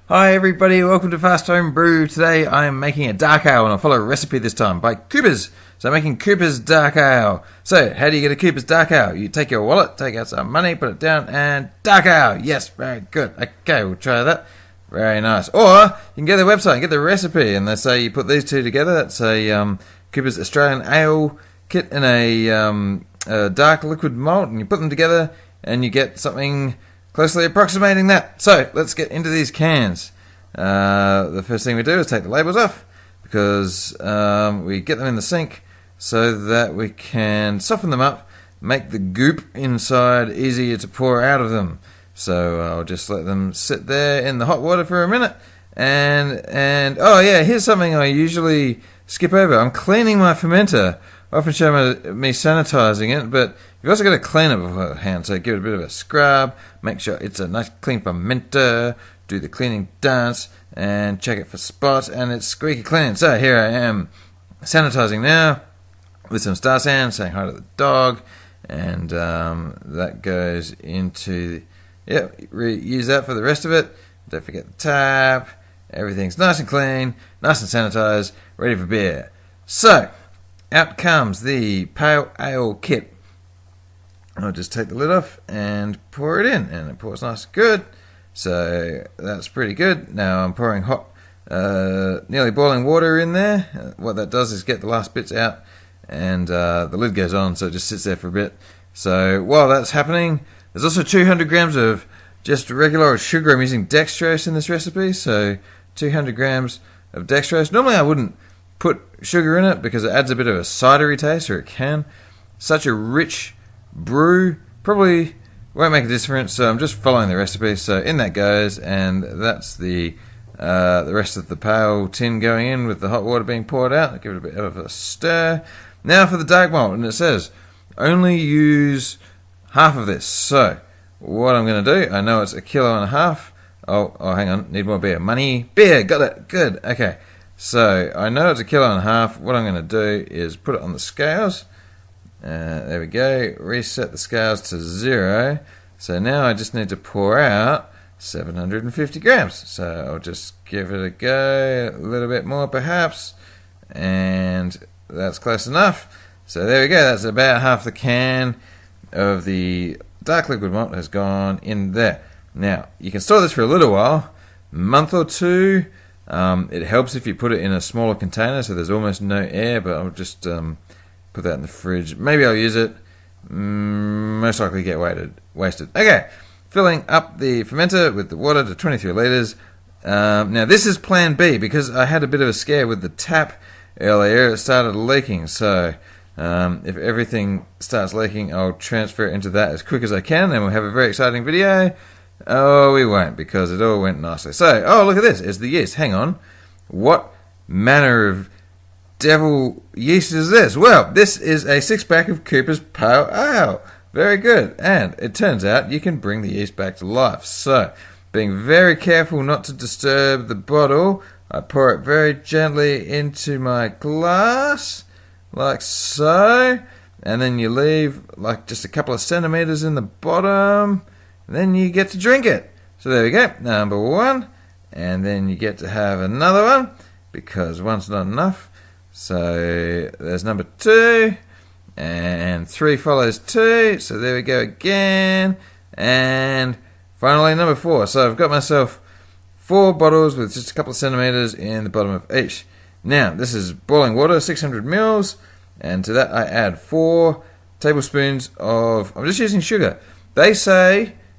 Hi everybody, welcome to Fast Homebrew. Today I am making a dark ale and I'll follow a recipe this time by Cooper's. So I'm making Cooper's dark ale. So how do you get a Cooper's dark ale? You take your wallet, take out some money, put it down and dark ale. Yes, very good. Okay, we'll try that. Very nice. Or you can go to their website and get the recipe and they say you put these two together. That's a Cooper's Australian ale kit and a dark liquid malt, and you put them together and you get something closely approximating that. So let's get into these cans. The first thing we do is take the labels off because we get them in the sink so that we can soften them up, make the goop inside easier to pour out of them. So I'll just let them sit there in the hot water for a minute. And oh yeah, here's something I usually skip over. I'm cleaning my fermenter. I often show me sanitizing it, but you've also got to clean it beforehand. So give it a bit of a scrub, make sure it's a nice clean fermenter, do the cleaning dance, and check it for spots, and it's squeaky clean. So here I am sanitizing now with some star sand, saying hi to the dog, and that goes into, use that for the rest of it. Don't forget the tap. Everything's nice and clean, nice and sanitized, ready for beer. So out comes the pale ale kit. I'll just take the lid off and pour it in, and it pours nice and good. So that's pretty good. Now I'm pouring hot, nearly boiling water in there. What that does is get the last bits out, and the lid goes on, so it just sits there for a bit. So while that's happening, there's also 200 grams of just regular sugar. I'm using dextrose in this recipe, so 200 grams of dextrose. Normally I wouldn't put sugar in it because it adds a bit of a cidery taste, or it can. Such a rich brew probably won't make a difference, so I'm just following the recipe. So in that goes, and that's the rest of the pale tin going in with the hot water being poured out. I'll give it a bit of a stir. Now for the dark malt, and it says only use half of this. So what I'm going to do, I know it's 1.5 kilos. Oh, hang on, need more beer. Money, beer, got it, good, okay. So I know it's 1.5 kilos. What I'm going to do is put it on the scales. There we go. Reset the scales to 0. So now I just need to pour out 750 grams. So I'll just give it a go, a little bit more perhaps, and that's close enough. So there we go. That's about half the can of the dark liquid malt has gone in there. Now you can store this for a little while, month or two. It helps if you put it in a smaller container so there's almost no air, but I'll just put that in the fridge. Maybe I'll use it. Most likely get wasted. Okay, filling up the fermenter with the water to 23 litres. Now this is plan B because I had a bit of a scare with the tap earlier. It started leaking, so if everything starts leaking, I'll transfer it into that as quick as I can, and we'll have a very exciting video. Oh, we won't, because it all went nicely. So, oh, look at this. It's the yeast. Hang on. What manner of devil yeast is this? Well, this is a 6-pack of Cooper's Pale Ale. Very good. And it turns out you can bring the yeast back to life. So, being very careful not to disturb the bottle, I pour it very gently into my glass, like so. And then you leave like just a couple of centimeters in the bottom. And then you get to drink it. So there we go, number 1. And then you get to have another one, because one's not enough. So there's number 2. And 3 follows 2. So there we go again. And finally number 4. So I've got myself 4 bottles with just a couple of centimeters in the bottom of each. Now, this is boiling water, 600 mils. And to that I add 4 tablespoons of, I'm just using sugar.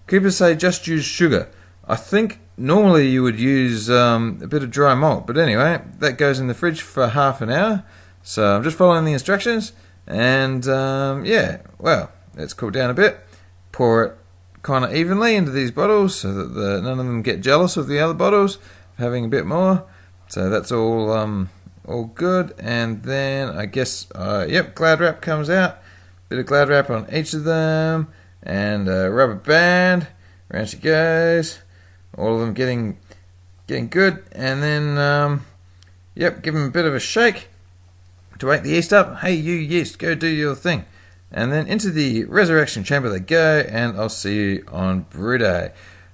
Coopers say just use sugar. I think normally you would use a bit of dry malt, but anyway, that goes in the fridge for half an hour. So I'm just following the instructions, and well, let's cool down a bit. Pour it kind of evenly into these bottles so that none of them get jealous of the other bottles having a bit more. So that's all good. And then I guess Glad wrap comes out. Bit of Glad wrap on each of them. And a rubber band, around she goes. All of them getting good, and then give them a bit of a shake to wake the yeast up. Hey, you yeast, go do your thing. And then into the resurrection chamber they go, and I'll see you on brew day.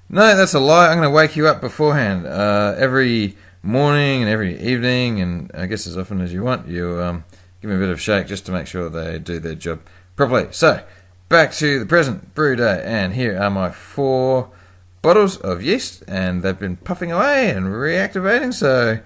No, that's a lie. I'm going to wake you up beforehand. Every morning and every evening, and I guess as often as you want, you give me a bit of shake just to make sure they do their job properly. So, back to the present brew day, and here are my 4 bottles of yeast, and they've been puffing away and reactivating, so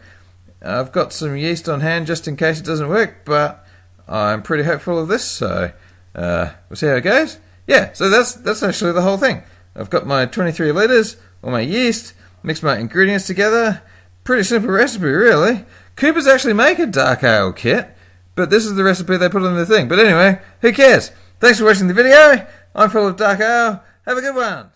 I've got some yeast on hand just in case it doesn't work, but I'm pretty hopeful of this, so we'll see how it goes. Yeah, so that's actually the whole thing. I've got my 23 litres, all my yeast, mix my ingredients together. Pretty simple recipe, really. Coopers actually make a dark ale kit, but this is the recipe they put on the thing. But anyway, who cares? Thanks for watching the video. I'm full of dark ale. Have a good one.